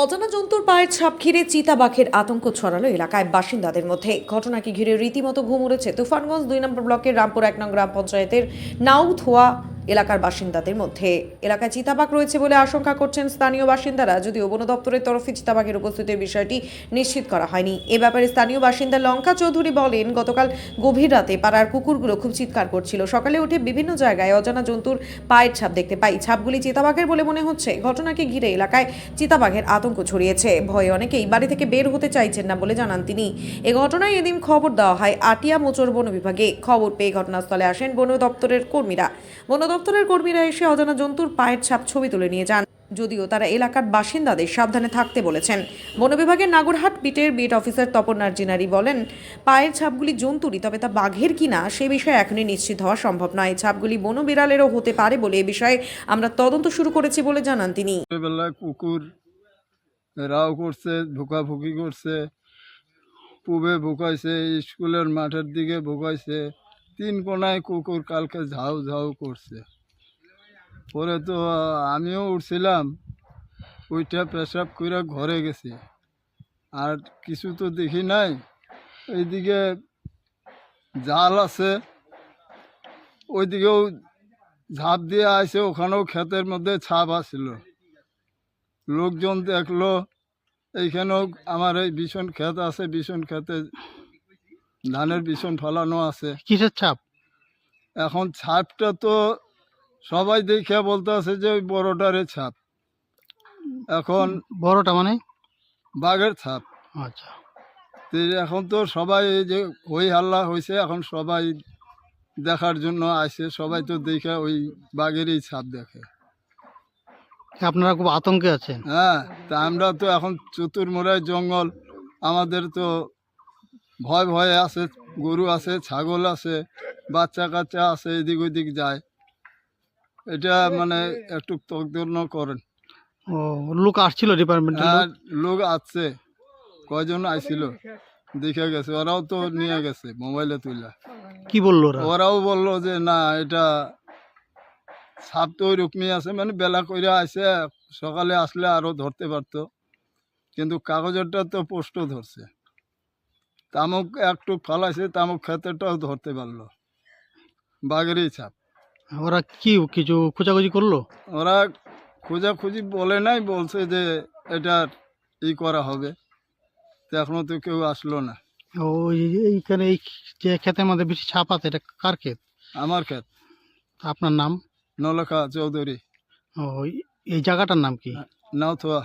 অজানা জন্তুর পায়ের ছাপ ঘিরে চিতাবাঘের আতঙ্ক ছড়ালো এলাকায় বাসিন্দাদের মধ্যে। ঘটনাকে ঘিরে রীতিমতো ঘুম উড়েছে তুফানগঞ্জ ২ নম্বর ব্লকের রামপুর ১ নং গ্রাম পঞ্চায়েতের নাউথোয়া এলাকার বাসিন্দাদের মধ্যে। এলাকায় চিতাবাঘ রয়েছে বলে আশঙ্কা করছেন স্থানীয় বাসিন্দারা, যদিও বন দপ্তরের তরফে চিতাবাঘের উপস্থিতির বিষয়টি নিশ্চিত করা হয়নি। এ ব্যাপারে স্থানীয় বাসিন্দা লঙ্কা চৌধুরী বলেন, গতকাল গভীর রাতে পাড়ার কুকুরগুলো খুব চিৎকার করছিল। সকালে উঠে বিভিন্ন জায়গায় অজানা জন্তুর পায়ের ছাপ দেখতে পাই। ছাপগুলি চিতাবাঘের বলে মনে হচ্ছে। ঘটনাকে ঘিরে এলাকায় চিতাবাঘের আতঙ্ক ছড়িয়েছে। ভয়ে অনেকেই বাড়ি থেকে বের হতে চাইছেন না বলে জানান তিনি। এ ঘটনায় এদিন খবর দেওয়া হয় আটিয়া মোচর বন বিভাগে। খবর পেয়ে ঘটনাস্থলে আসেন বন দপ্তরের কর্মীরা। বন দপ্তরের কর্মীরা এসে অজানা জন্তুর পায়ের ছাপ ছবি তুলে নিয়ে যান, যদিও তারা এলাকার বাসিন্দাদের সাবধানে থাকতে বলেছেন। বন বিভাগের নাগরহাট বিটের বিট অফিসার তপন নার্জিনারি বলেন, পায়ের ছাপগুলি জন্তুরই, তবে তা বাঘের কিনা সে বিষয়ে এখনই নিশ্চিত হওয়া সম্ভব নয়। ছাপগুলি বন বিড়ালেরও হতে পারে বলে এ বিষয়ে আমরা তদন্ত শুরু করেছি বলে জানান তিনি। বেলায় কুকুর রাও করছে, ভুকাভুকি করছে, পুবে ভুকাইছে, স্কুলের মাঠের দিকে ভুকাইছে, তিন কোনায় কুকুর কালকে ঝাউ ঝাউ করছে। পরে তো আমিও উঠছিলাম, ওইটা পেশাব করে ঘরে গেছি, আর কিছু তো দেখি নাই। এইদিকে জাল আছে, ওইদিকেও ঝাঁপ দিয়ে আসে, ওখানেও ক্ষেতের মধ্যে ছাপ আসছিল। লোকজন দেখলো, এইখানেও আমার এই ভীষণ ক্ষেত আছে, ভীষণ ক্ষেতে ধানের ভীষণ ফলানো আছে। কিসের ছাপ? এখন ছাপটা তো সবাই দেখে বলতে আছে যে ওই বড়টারে ছাপ, এখন বড়টা মানে? বাঘের ছাপ। আচ্ছা, তো এখন তো সবাই এই যে হই হাল্লা হয়েছে, এখন সবাই দেখার জন্য আসে, সবাই তো দেখে ওই বাঘেরই ছাপ দেখে। আপনারা খুব আতঙ্কে আছেন? হ্যাঁ, তা আমরা তো এখন চতুর্মুড়ায় জঙ্গল, আমাদের তো ভয় ভয়ে আছে, গরু আছে, ছাগল আছে, বাচ্চা কাচ্চা আছে, এদিক ওইদিক যায়। এটা মানে একটু তকদর্ন করেন। ও, লোক আসছিল ডিপার্টমেন্টের হ্যাঁ, লোক? লোক আছে, কয়জন আইছিল, দেখে গেছে, ওরাও তো নিয়ে গেছে মোবাইলে তুলে। কি বললো ওরা? ওরাও বললো যে না, এটা সাপ তো ওইরকমই আছে, মানে বেলা কইরা আসে, সকালে আসলে আরো ধরতে পারতো, কিন্তু কাগজেরটা তো পোস্ট ধরছে, তামুক একটু ফালাইছে, তামুক ক্ষেতেরটাও ধরতে পারলো, বাঘেরই ছাপ। ওরা কি কিছু খোঁজাখুঁজি করলো? ওরা খোঁজাখুঁজি বলে নাই, বলছে যে এটা করা হবে, তো এখনো তো কেউ আসলো না। ওই এইখানে এই যে ক্ষেতের মধ্যে বেশি ছাপ আছে, এটা কার ক্ষেত? আমার ক্ষেত, আপনার নাম? নলখা চৌধুরী, ও, এই জায়গাটার নাম কি? নাউথোয়া।